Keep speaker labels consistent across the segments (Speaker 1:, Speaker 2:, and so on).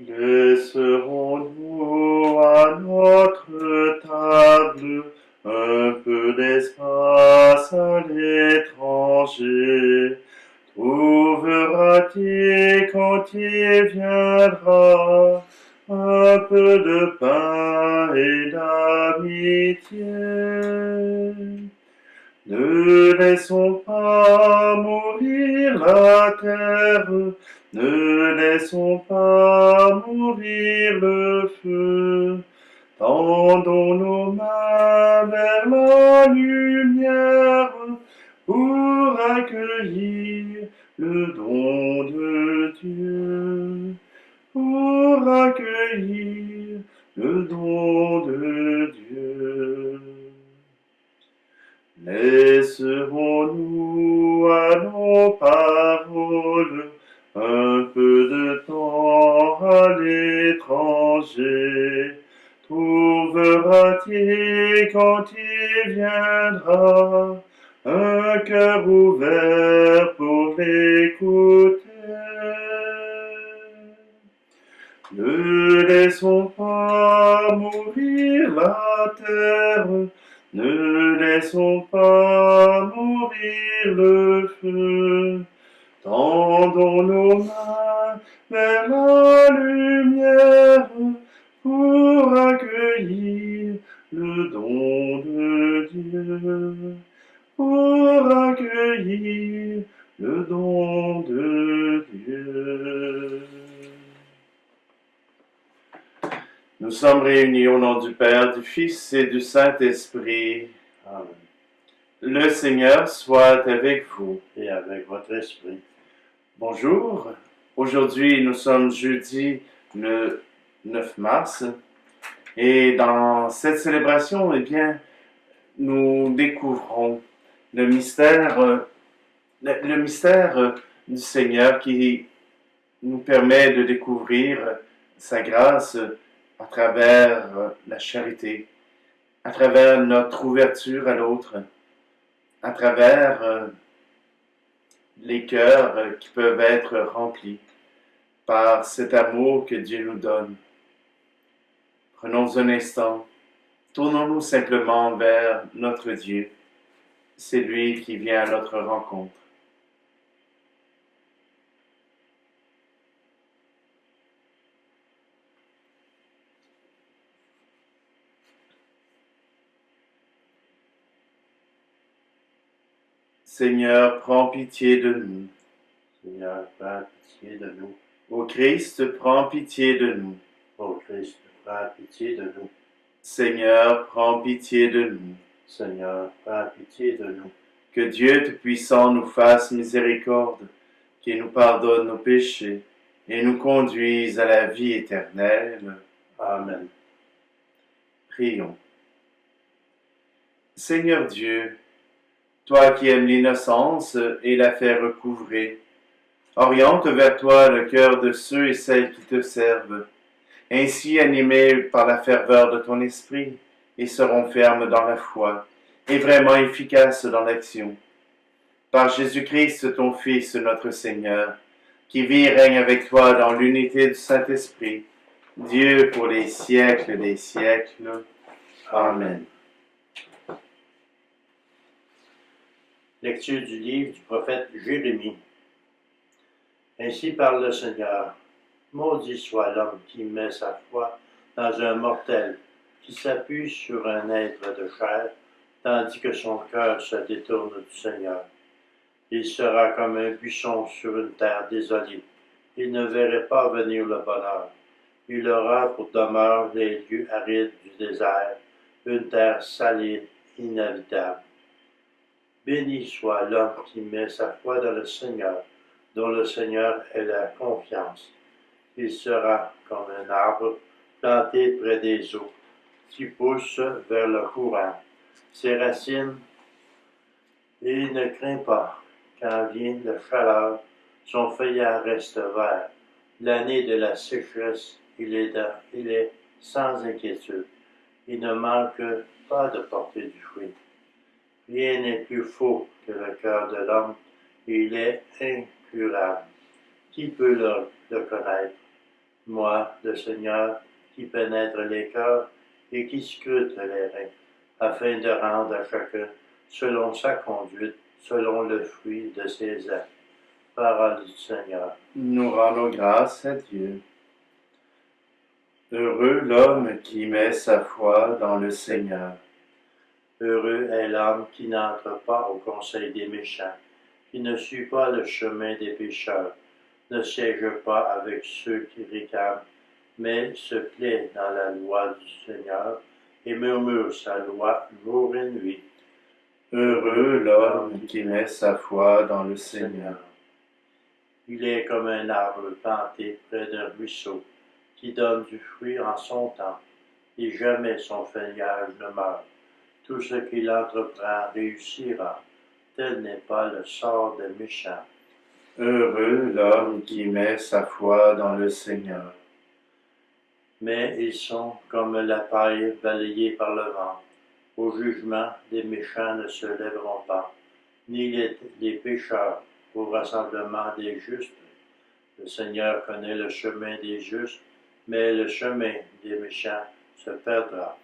Speaker 1: Laisserons-nous à notre table un peu d'espace à l'étranger? Trouvera-t-il quand il viendra un peu de pain et d'amitié? Ne laissons pas mourir la terre, ne laissons pas mourir le feu. Tendons nos mains vers la lumière pour accueillir le don de Dieu, pour accueillir le don de Dieu. Laisserons-nous à nos paroles un peu de temps à l'étranger? Trouvera-t-il quand il viendra un cœur ouvert pour l'écouter? Ne laissons pas mourir la terre, ne laissons pas mourir le feu. Tendons nos mains vers la lumière pour accueillir le don de Dieu, pour accueillir le don de Dieu. Nous sommes réunis au nom du Père, du Fils et du Saint-Esprit.
Speaker 2: Amen.
Speaker 1: Le Seigneur soit avec vous.
Speaker 2: Et avec votre esprit.
Speaker 1: Bonjour. Aujourd'hui, nous sommes jeudi le 9 mars. Et dans cette célébration, eh bien, nous découvrons le mystère du Seigneur qui nous permet de découvrir sa grâce à travers la charité, à travers notre ouverture à l'autre, à travers les cœurs qui peuvent être remplis par cet amour que Dieu nous donne. Prenons un instant, tournons-nous simplement vers notre Dieu. C'est lui qui vient à notre rencontre. Seigneur, prends pitié de nous.
Speaker 2: Seigneur, prends pitié de nous.
Speaker 1: Ô Christ, prends pitié de nous.
Speaker 2: Ô Christ, prends pitié de nous.
Speaker 1: Seigneur, prends pitié de nous.
Speaker 2: Seigneur, prends pitié de nous.
Speaker 1: Que Dieu Tout-Puissant nous fasse miséricorde, qu'il nous pardonne nos péchés et nous conduise à la vie éternelle.
Speaker 2: Amen.
Speaker 1: Prions. Seigneur Dieu, toi qui aimes l'innocence et la fais recouvrer, oriente vers toi le cœur de ceux et celles qui te servent, ainsi animés par la ferveur de ton esprit, ils seront fermes dans la foi et vraiment efficaces dans l'action. Par Jésus-Christ, ton Fils, notre Seigneur, qui vit et règne avec toi dans l'unité du Saint-Esprit, Dieu pour les siècles des siècles. Amen.
Speaker 2: Lecture du livre du prophète Jérémie. Ainsi parle le Seigneur. Maudit soit l'homme qui met sa foi dans un mortel, qui s'appuie sur un être de chair, tandis que son cœur se détourne du Seigneur. Il sera comme un buisson sur une terre désolée. Il ne verrait pas venir le bonheur. Il aura pour demeure les lieux arides du désert, une terre salée, inhabitable. Béni soit l'homme qui met sa foi dans le Seigneur, dont le Seigneur est la confiance. Il sera comme un arbre planté près des eaux, qui pousse vers le courant. Ses racines, et il ne craint pas. Quand vient la chaleur, son feuillage reste vert. L'année de la sécheresse, il est sans inquiétude. Il ne manque pas de porter du fruit. Rien n'est plus faux que le cœur de l'homme, et il est incurable. Qui peut le connaître? moi, le Seigneur, qui pénètre les cœurs et qui scrute les reins, afin de rendre à chacun, selon sa conduite, selon le fruit de ses actes. Parole du Seigneur.
Speaker 1: Nous rendons grâce à Dieu. Heureux l'homme qui met sa foi dans le Seigneur.
Speaker 2: Heureux est l'homme qui n'entre pas au conseil des méchants, qui ne suit pas le chemin des pécheurs, ne siège pas avec ceux qui ricanent, mais se plaît dans la loi du Seigneur et murmure sa loi jour et nuit.
Speaker 1: Heureux l'homme qui met sa foi dans le Seigneur.
Speaker 2: Il est comme un arbre planté près d'un ruisseau, qui donne du fruit en son temps, et jamais son feuillage ne meurt. Tout ce qu'il entreprend réussira. Tel n'est pas le sort des méchants.
Speaker 1: Heureux l'homme qui met sa foi dans le Seigneur.
Speaker 2: Mais ils sont comme la paille balayée par le vent. Au jugement, les méchants ne se lèveront pas, ni les pécheurs au rassemblement des justes. Le Seigneur connaît le chemin des justes, mais le chemin des méchants se perdra.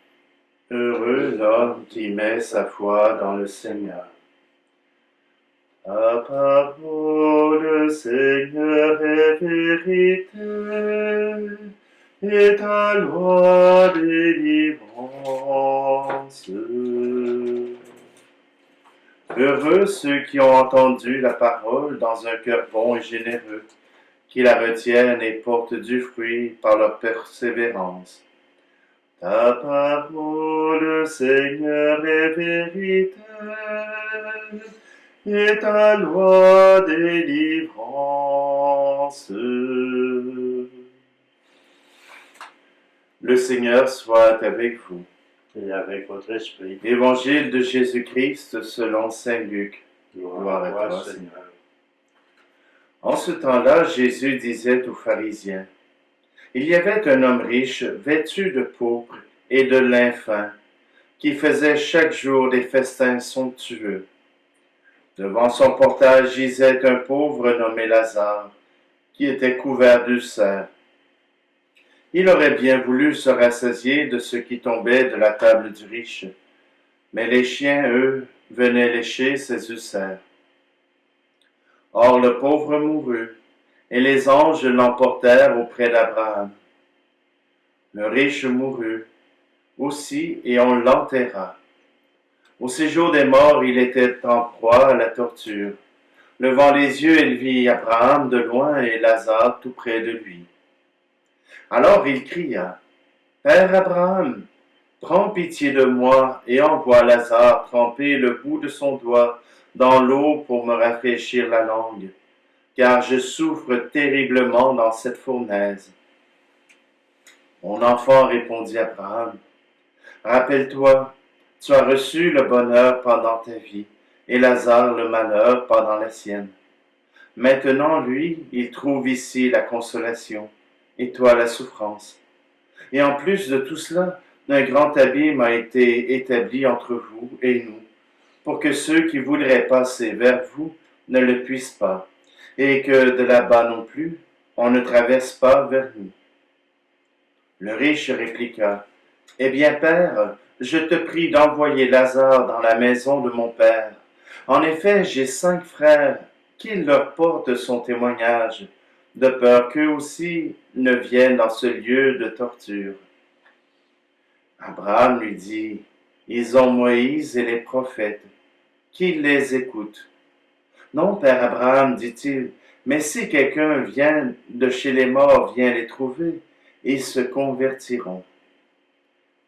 Speaker 1: Heureux l'homme qui met sa foi dans le Seigneur. Ta parole, Seigneur, est vérité, et ta loi délivrance. Heureux ceux qui ont entendu la parole dans un cœur bon et généreux, qui la retiennent et portent du fruit par leur persévérance. Ta parole, Seigneur, est vérité, et ta loi délivrance. Le Seigneur soit avec vous.
Speaker 2: Et avec votre esprit.
Speaker 1: Évangile de Jésus-Christ selon saint Luc.
Speaker 2: Gloire à toi, Seigneur.
Speaker 1: En ce temps-là, Jésus disait aux pharisiens, il y avait un homme riche, vêtu de pourpre et de lin fin, qui faisait chaque jour des festins somptueux. Devant son portage gisait un pauvre nommé Lazare, qui était couvert d'ulcères. Il aurait bien voulu se rassasier de ce qui tombait de la table du riche, mais les chiens, eux, venaient lécher ses ulcères. Or le pauvre mourut, et les anges l'emportèrent auprès d'Abraham. Le riche mourut aussi, et on l'enterra. Au séjour des morts, il était en proie à la torture. Levant les yeux, il vit Abraham de loin et Lazare tout près de lui. Alors il cria, « Père Abraham, prends pitié de moi et envoie Lazare tremper le bout de son doigt dans l'eau pour me rafraîchir la langue, car je souffre terriblement dans cette fournaise. » Mon enfant, répondit Abraham, « Rappelle-toi, tu as reçu le bonheur pendant ta vie, et Lazare le malheur pendant la sienne. Maintenant, lui, il trouve ici la consolation, et toi la souffrance. Et en plus de tout cela, un grand abîme a été établi entre vous et nous, pour que ceux qui voudraient passer vers vous ne le puissent pas, et que de là-bas non plus, on ne traverse pas vers nous. » Le riche répliqua, « Eh bien, Père, je te prie d'envoyer Lazare dans la maison de mon père. En effet, j'ai 5 frères, qu'il leur porte son témoignage, de peur qu'eux aussi ne viennent dans ce lieu de torture. » Abraham lui dit, « Ils ont Moïse et les prophètes, qu'ils les écoutent. » « Non, Père Abraham, dit-il, mais si quelqu'un vient de chez les morts vient les trouver, ils se convertiront. »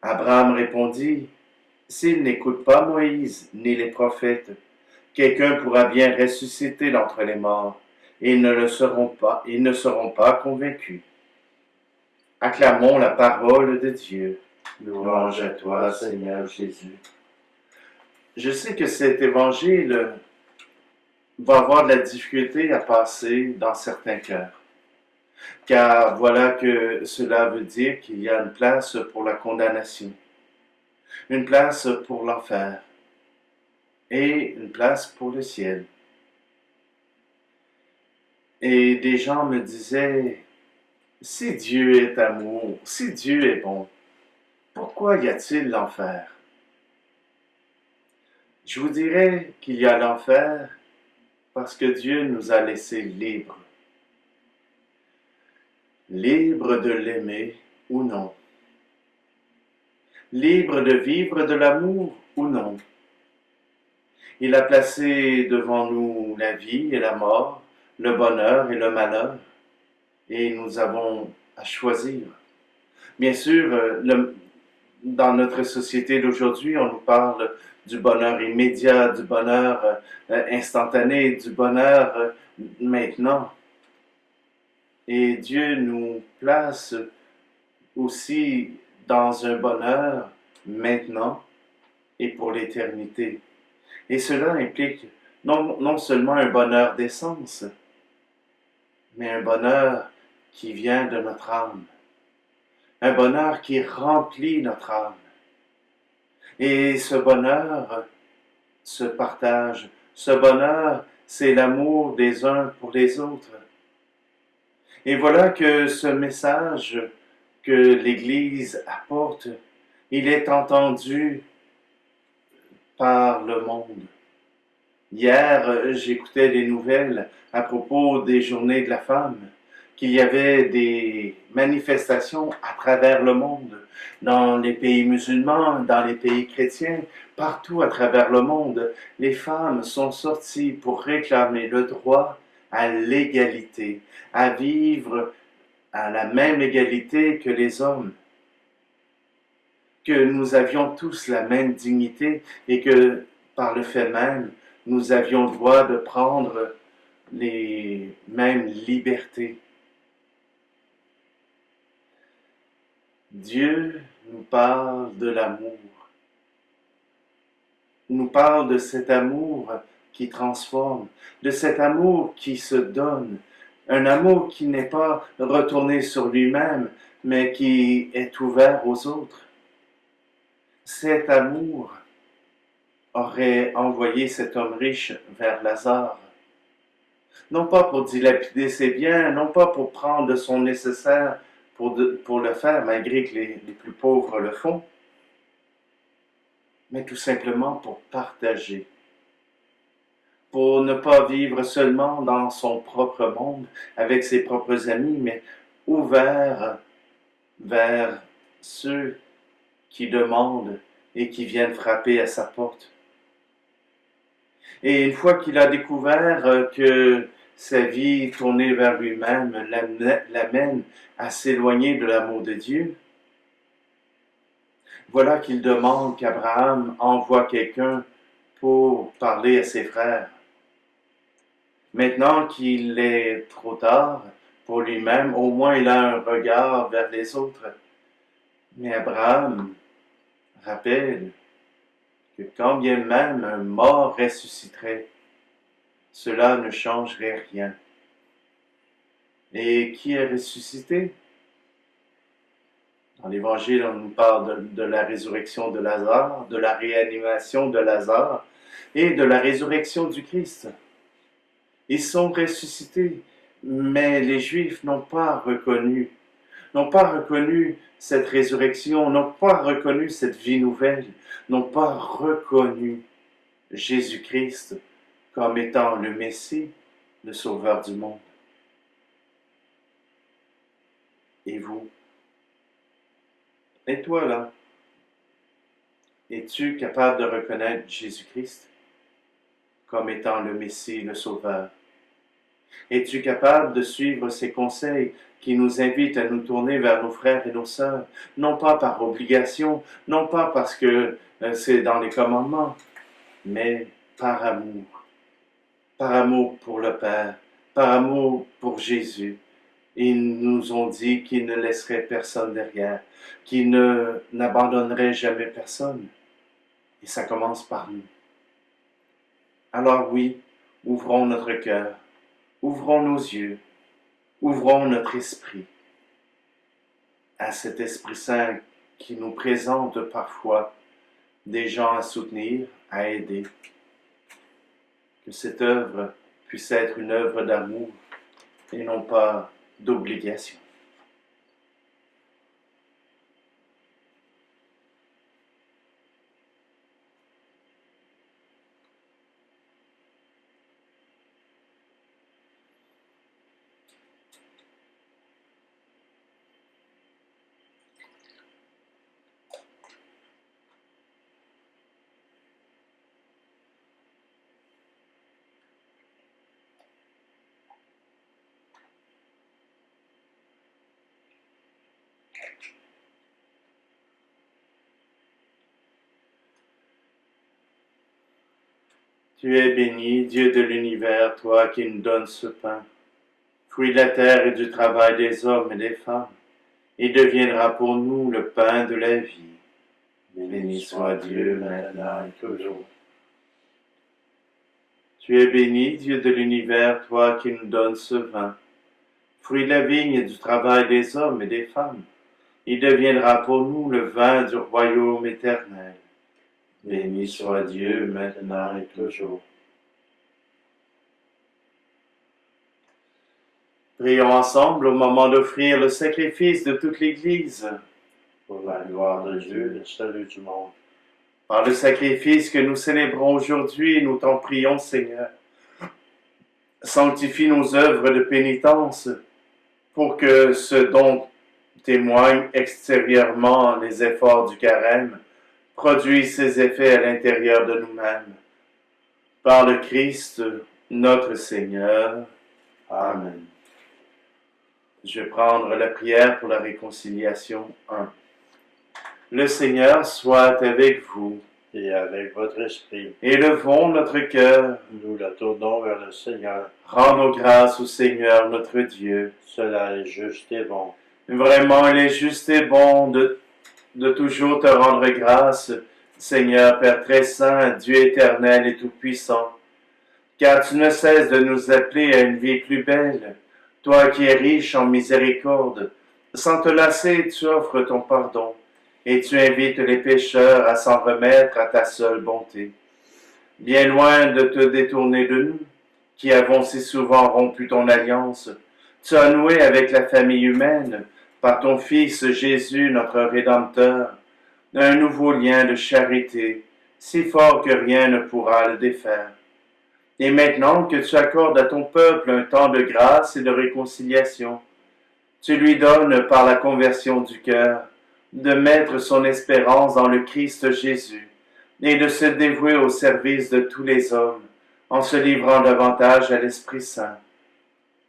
Speaker 1: Abraham répondit, « S'ils n'écoutent pas Moïse ni les prophètes, quelqu'un pourra bien ressusciter d'entre les morts, et ils ne seront pas convaincus. » Acclamons la parole de Dieu. Louange à toi, Seigneur Jésus. Je sais que cet évangile va avoir de la difficulté à passer dans certains cœurs. Car voilà que cela veut dire qu'il y a une place pour la condamnation, une place pour l'enfer et une place pour le ciel. Et des gens me disaient, Si Dieu est amour, si Dieu est bon, pourquoi y a-t-il l'enfer? Je vous dirais qu'il y a l'enfer parce que Dieu nous a laissés libres. Libres de l'aimer ou non. Libres de vivre de l'amour ou non. Il a placé devant nous la vie et la mort, le bonheur et le malheur, et nous avons à choisir. Bien sûr, dans notre société d'aujourd'hui, on nous parle du bonheur immédiat, du bonheur instantané, du bonheur maintenant. Et Dieu nous place aussi dans un bonheur maintenant et pour l'éternité. Et cela implique non seulement un bonheur d'essence, mais un bonheur qui vient de notre âme, un bonheur qui remplit notre âme. Et ce bonheur se partage. Ce bonheur, c'est l'amour des uns pour les autres. Et voilà que ce message que l'Église apporte, il est entendu par le monde. Hier, j'écoutais des nouvelles à propos des journées de la femme, qu'il y avait des manifestations à travers le monde, dans les pays musulmans, dans les pays chrétiens, partout à travers le monde. Les femmes sont sorties pour réclamer le droit à l'égalité, à vivre à la même égalité que les hommes, que nous avions tous la même dignité et que par le fait même, nous avions le droit de prendre les mêmes libertés. Dieu nous parle de l'amour, nous parle de cet amour qui transforme, de cet amour qui se donne, un amour qui n'est pas retourné sur lui-même, mais qui est ouvert aux autres. Cet amour aurait envoyé cet homme riche vers Lazare, non pas pour dilapider ses biens, non pas pour prendre son nécessaire pour le faire, malgré que les plus pauvres le font, mais tout simplement pour partager, pour ne pas vivre seulement dans son propre monde, avec ses propres amis, mais ouvert vers ceux qui demandent et qui viennent frapper à sa porte. Et une fois qu'il a découvert que sa vie tournée vers lui-même l'amène à s'éloigner de l'amour de Dieu, voilà qu'il demande qu'Abraham envoie quelqu'un pour parler à ses frères. Maintenant qu'il est trop tard pour lui-même, au moins il a un regard vers les autres. Mais Abraham rappelle que quand bien même un mort ressusciterait, cela ne changerait rien. Et qui est ressuscité? Dans l'Évangile, on nous parle de la résurrection de Lazare, de la réanimation de Lazare et de la résurrection du Christ. Ils sont ressuscités, mais les Juifs n'ont pas reconnu cette résurrection, n'ont pas reconnu cette vie nouvelle, n'ont pas reconnu Jésus-Christ comme étant le Messie, le Sauveur du monde. Et vous? Et toi là? Es-tu capable de reconnaître Jésus-Christ comme étant le Messie, le Sauveur? Es-tu capable de suivre ses conseils qui nous invitent à nous tourner vers nos frères et nos sœurs, non pas par obligation, non pas parce que c'est dans les commandements, mais par amour pour le Père, par amour pour Jésus. Ils nous ont dit qu'ils ne laisseraient personne derrière, qu'ils n'abandonneraient jamais personne. Et ça commence par nous. Alors oui, ouvrons notre cœur, ouvrons nos yeux, ouvrons notre esprit à cet Esprit Saint qui nous présente parfois des gens à soutenir, à aider. Que cette œuvre puisse être une œuvre d'amour et non pas d'obligation. Tu es béni, Dieu de l'univers, toi qui nous donnes ce pain, fruit de la terre et du travail des hommes et des femmes. Il deviendra pour nous le pain de la vie. Béni soit Dieu maintenant et toujours. Tu es béni, Dieu de l'univers, toi qui nous donnes ce vin, fruit de la vigne et du travail des hommes et des femmes. Il deviendra pour nous le vin du royaume éternel. Béni soit Dieu maintenant et toujours. Prions ensemble au moment d'offrir le sacrifice de toute l'Église.
Speaker 2: Pour la gloire de Dieu, le salut du monde.
Speaker 1: Par le sacrifice que nous célébrons aujourd'hui, nous t'en prions, Seigneur. Sanctifie nos œuvres de pénitence pour que ce dont témoignent extérieurement les efforts du carême produisent ses effets à l'intérieur de nous-mêmes. Par le Christ, notre Seigneur. Amen. Je vais prendre la prière pour la réconciliation 1. Le Seigneur soit avec vous.
Speaker 2: Et avec votre esprit,
Speaker 1: Élevons notre cœur.
Speaker 2: nous la tournons vers le Seigneur.
Speaker 1: Rendons grâce au Seigneur notre Dieu.
Speaker 2: Cela est juste et bon.
Speaker 1: Vraiment, il est juste et bon de toujours te rendre grâce, Seigneur Père très saint, Dieu éternel et tout-puissant, car tu ne cesses de nous appeler à une vie plus belle. Toi qui es riche en miséricorde, sans te lasser, tu offres ton pardon, et tu invites les pécheurs à s'en remettre à ta seule bonté. Bien loin de te détourner de nous, qui avons si souvent rompu ton alliance, tu as noué avec la famille humaine, par ton Fils Jésus, notre Rédempteur, un nouveau lien de charité, si fort que rien ne pourra le défaire. Et maintenant que tu accordes à ton peuple un temps de grâce et de réconciliation, tu lui donnes par la conversion du cœur de mettre son espérance dans le Christ Jésus et de se dévouer au service de tous les hommes en se livrant davantage à l'Esprit Saint.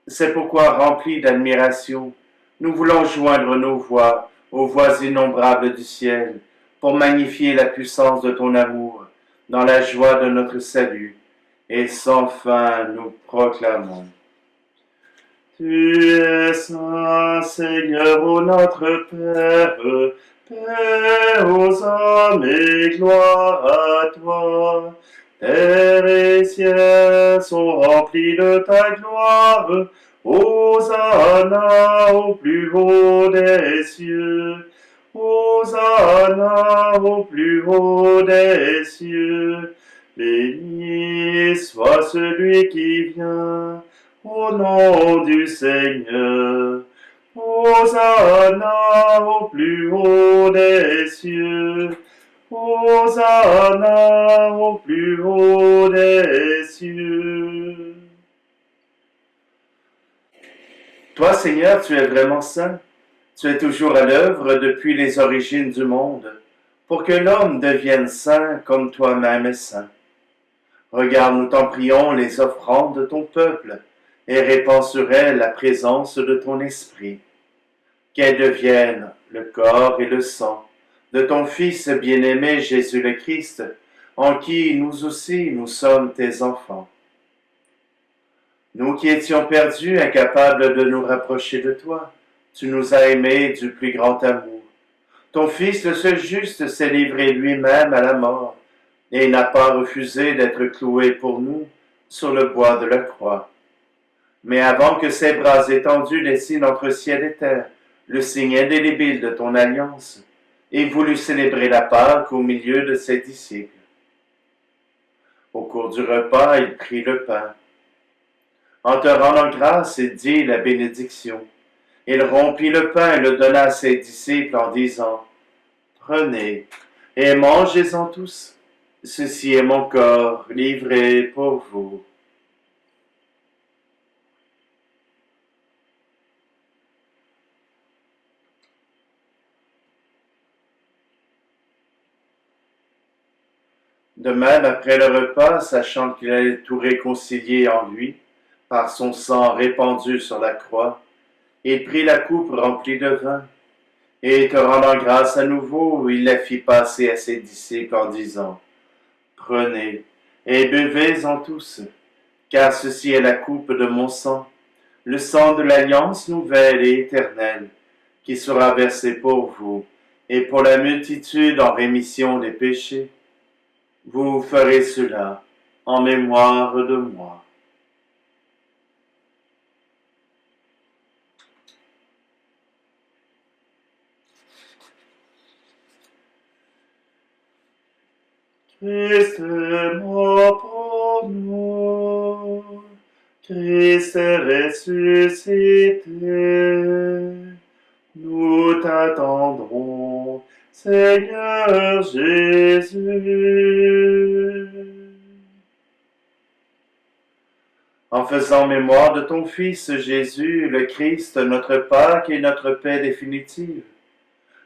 Speaker 1: C'est pourquoi, remplis d'admiration, nous voulons joindre nos voix aux voix innombrables du ciel pour magnifier la puissance de ton amour dans la joie de notre salut. Et sans fin nous proclamons. Tu es saint, Seigneur, ô notre Père, paix aux hommes et gloire à toi. Terre et ciel sont remplis de ta gloire. Hosanna au plus haut des cieux. Hosanna au plus haut des cieux. Béni soit celui qui vient au nom du Seigneur. Hosanna au plus haut des cieux. Hosanna au plus haut des cieux. Toi, Seigneur, tu es vraiment saint. Tu es toujours à l'œuvre depuis les origines du monde, pour que l'homme devienne saint comme toi-même es saint. Regarde, nous t'en prions, les offrandes de ton peuple, et répands sur elles la présence de ton esprit. Qu'elles deviennent le corps et le sang de ton Fils bien-aimé Jésus le Christ, en qui nous aussi nous sommes tes enfants. Nous qui étions perdus, incapables de nous rapprocher de toi, tu nous as aimés du plus grand amour. Ton Fils, le seul juste, s'est livré lui-même à la mort, et il n'a pas refusé d'être cloué pour nous sur le bois de la croix. Mais avant que ses bras étendus dessinent entre ciel et terre le signe indélébile de ton alliance, il voulut célébrer la Pâque au milieu de ses disciples. Au cours du repas, il prit le pain. En te rendant grâce, il dit la bénédiction. Il rompit le pain et le donna à ses disciples en disant, « Prenez et mangez-en tous. Ceci est mon corps livré pour vous. » De même, après le repas, sachant qu'il allait tout réconcilier en lui, par son sang répandu sur la croix, il prit la coupe remplie de vin, et te rendant grâce à nouveau, il la fit passer à ses disciples en disant, « Prenez et buvez-en tous, car ceci est la coupe de mon sang, le sang de l'alliance nouvelle et éternelle, qui sera versé pour vous et pour la multitude en rémission des péchés. Vous ferez cela en mémoire de moi. Christ est mort pour nous, Christ est ressuscité, nous t'attendrons, Seigneur Jésus. En faisant mémoire de ton Fils Jésus, le Christ, notre Pâque et notre paix définitive,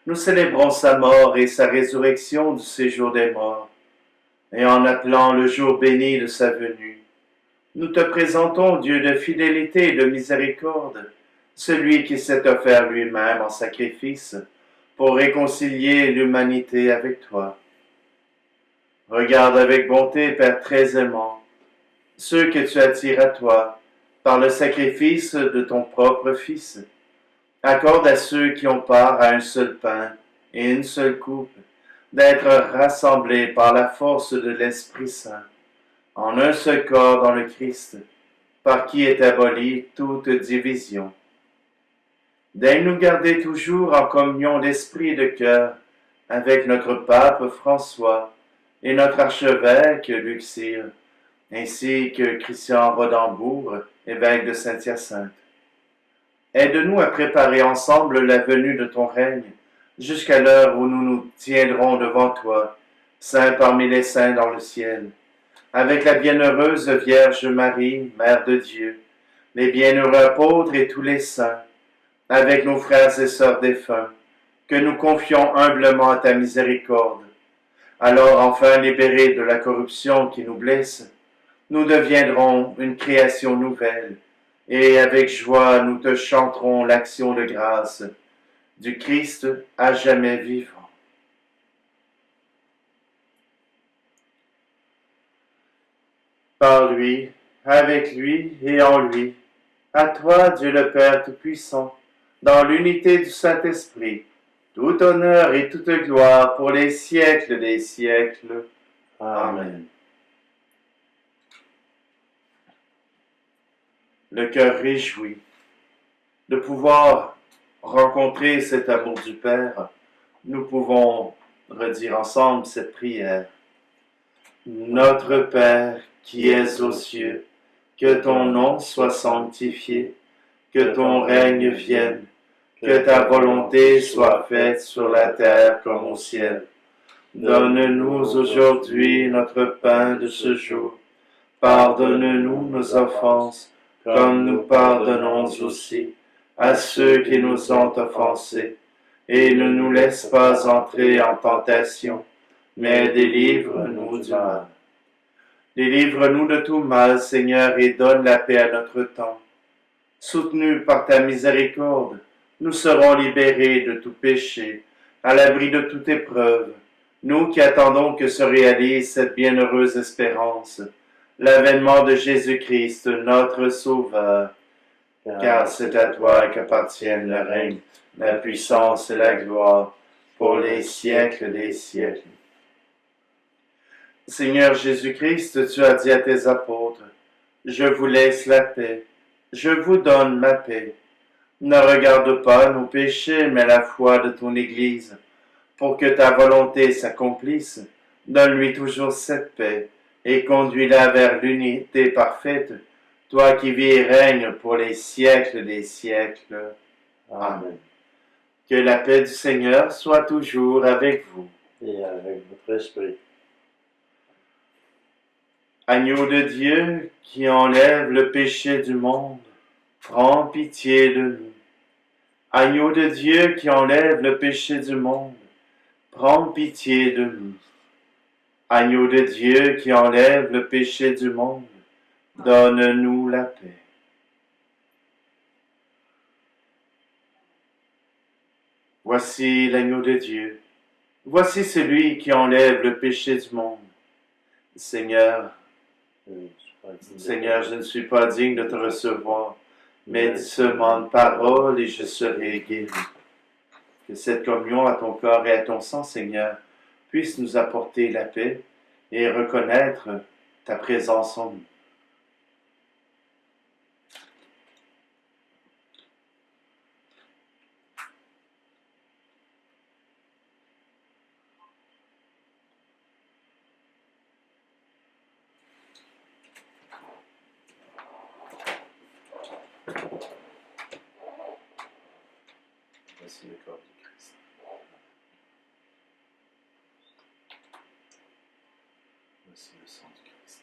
Speaker 1: nous célébrons sa mort et sa résurrection du séjour des morts, et en appelant le jour béni de sa venue, nous te présentons, Dieu de fidélité et de miséricorde, celui qui s'est offert lui-même en sacrifice pour réconcilier l'humanité avec toi. Regarde avec bonté, Père très aimant, ceux que tu attires à toi par le sacrifice de ton propre Fils. Accorde à ceux qui ont part à un seul pain et une seule coupe d'être rassemblés par la force de l'Esprit Saint en un seul corps dans le Christ, par qui est abolie toute division. Daigne nous garder toujours en communion d'esprit et de cœur avec notre pape François et notre archevêque Luxire, ainsi que Christian Rodembourg, évêque de Saint-Hyacinthe. Aide-nous à préparer ensemble la venue de ton règne, jusqu'à l'heure où nous nous tiendrons devant toi, saint parmi les saints dans le ciel, avec la bienheureuse Vierge Marie, Mère de Dieu, les bienheureux apôtres et tous les saints, avec nos frères et sœurs défunts, que nous confions humblement à ta miséricorde. Alors enfin libérés de la corruption qui nous blesse, nous deviendrons une création nouvelle, et avec joie nous te chanterons l'action de grâce du Christ à jamais vivant. Par lui, avec lui et en lui, à toi, Dieu le Père Tout-Puissant, dans l'unité du Saint-Esprit, tout honneur et toute gloire pour les siècles des siècles. Amen. Le cœur réjoui de pouvoir rencontrer cet amour du Père, nous pouvons redire ensemble cette prière. Notre Père qui es aux cieux, que ton nom soit sanctifié, que ton règne vienne, que ta volonté soit faite sur la terre comme au ciel. Donne-nous aujourd'hui notre pain de ce jour. Pardonne-nous nos offenses, comme nous pardonnons aussi à ceux qui nous ont offensés. Et ne nous laisse pas entrer en tentation, mais délivre-nous du mal. Délivre-nous de tout mal, Seigneur, et donne la paix à notre temps. Soutenus par ta miséricorde, nous serons libérés de tout péché, à l'abri de toute épreuve, nous qui attendons que se réalise cette bienheureuse espérance, l'avènement de Jésus-Christ, notre Sauveur. Car c'est à toi qu'appartiennent le règne, la puissance et la gloire, pour les siècles des siècles. Seigneur Jésus-Christ, tu as dit à tes apôtres, « Je vous laisse la paix, je vous donne ma paix. Ne regarde pas nos péchés, mais la foi de ton Église. Pour que ta volonté s'accomplisse, donne-lui toujours cette paix, et conduis-la vers l'unité parfaite, toi qui vis et règnes pour les siècles des siècles. Amen. Que la paix du Seigneur soit toujours avec vous.
Speaker 2: Et avec votre esprit.
Speaker 1: Agneau de Dieu qui enlève le péché du monde, prends pitié de nous. Agneau de Dieu qui enlève le péché du monde, prends pitié de nous. Agneau de Dieu qui enlève le péché du monde, donne-nous la paix. Voici l'agneau de Dieu. Voici celui qui enlève le péché du monde. Seigneur, Seigneur, je ne suis pas digne de te recevoir, mais dis seulement une parole et je serai guéri. Que cette communion à ton corps et à ton sang, Seigneur, puisse nous apporter la paix et reconnaître ta présence en nous. Voici le corps du Christ. Voici le sang du Christ.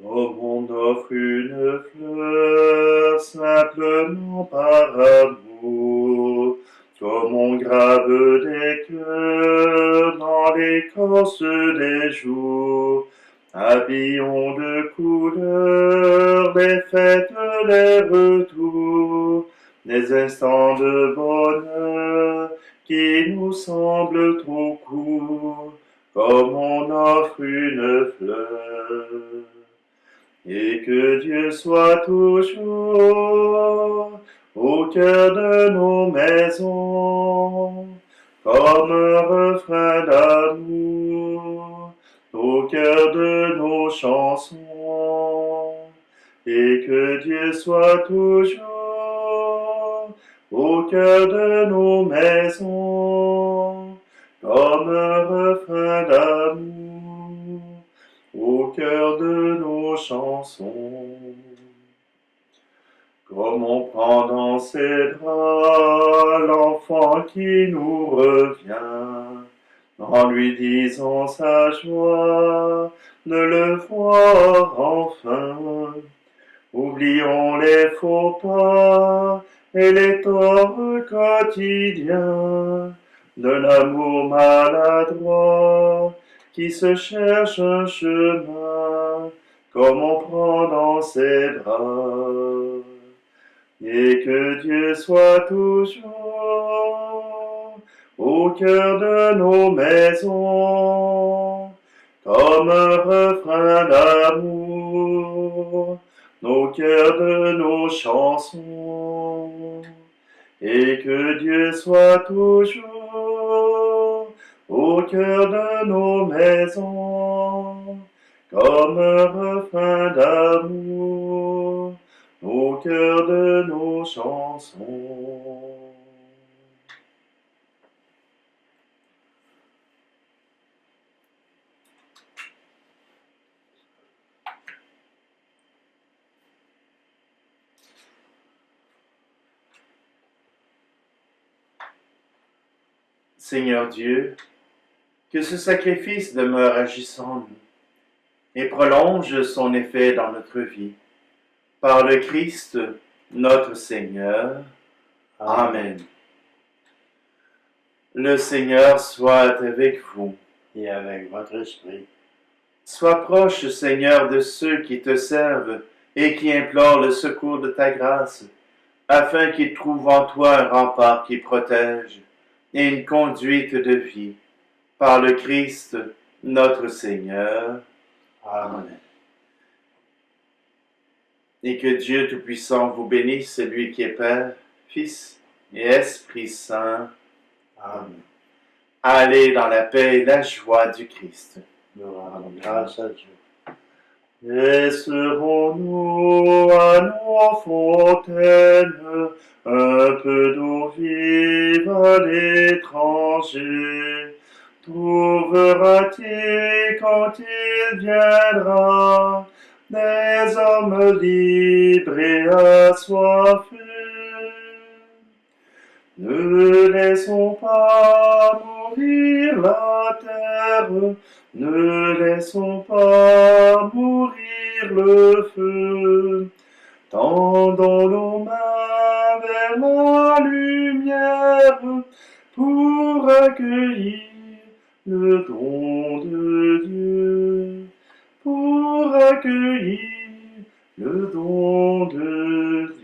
Speaker 1: Comme on offre une fleur simplement par amour, comme on grave des cœurs dans l'écorce des jours, habillons de couleurs les fêtes, les retours, des instants de bonheur qui nous semblent trop courts, comme on offre une fleur. Et que Dieu soit toujours au cœur de nos maisons, comme un refrain d'amour au cœur de nos chansons. Et que Dieu soit toujours au cœur de nos maisons, comme un refrain d'amour au cœur de nos chansons. Comme on prend dans ses bras l'enfant qui nous revient, en lui disant sa joie de le voir enfin. Oublions les faux pas et les torts quotidiens de l'amour maladroit qui se cherche un chemin, comme on prend dans ses bras. Et que Dieu soit toujours au cœur de nos maisons, comme un refrain d'amour au cœur de nos chansons. Et que Dieu soit toujours au cœur de nos maisons, comme un refrain d'amour au cœur de nos chansons. Seigneur Dieu, que ce sacrifice demeure agissant en nous et prolonge son effet dans notre vie. Par le Christ, notre Seigneur. Amen. Le Seigneur soit avec vous.
Speaker 2: Et avec votre esprit.
Speaker 1: Sois proche, Seigneur, de ceux qui te servent et qui implorent le secours de ta grâce, afin qu'ils trouvent en toi un rempart qui protège et une conduite de vie. Par le Christ, notre Seigneur.
Speaker 2: Amen.
Speaker 1: Et que Dieu Tout-Puissant vous bénisse, celui qui est Père, Fils et Esprit Saint.
Speaker 2: Amen.
Speaker 1: Allez dans la paix et la joie du Christ.
Speaker 2: Nous rendons grâce à Dieu.
Speaker 1: Laisserons-nous à nos fontaines un peu d'eau vive à l'étranger? Trouvera-t-il quand il viendra des hommes libres et assoiffés? Ne laissons pas mourir la terre, ne laissons pas mourir le feu. Tendons nos mains vers la lumière pour accueillir le don de Dieu, pour accueillir le don de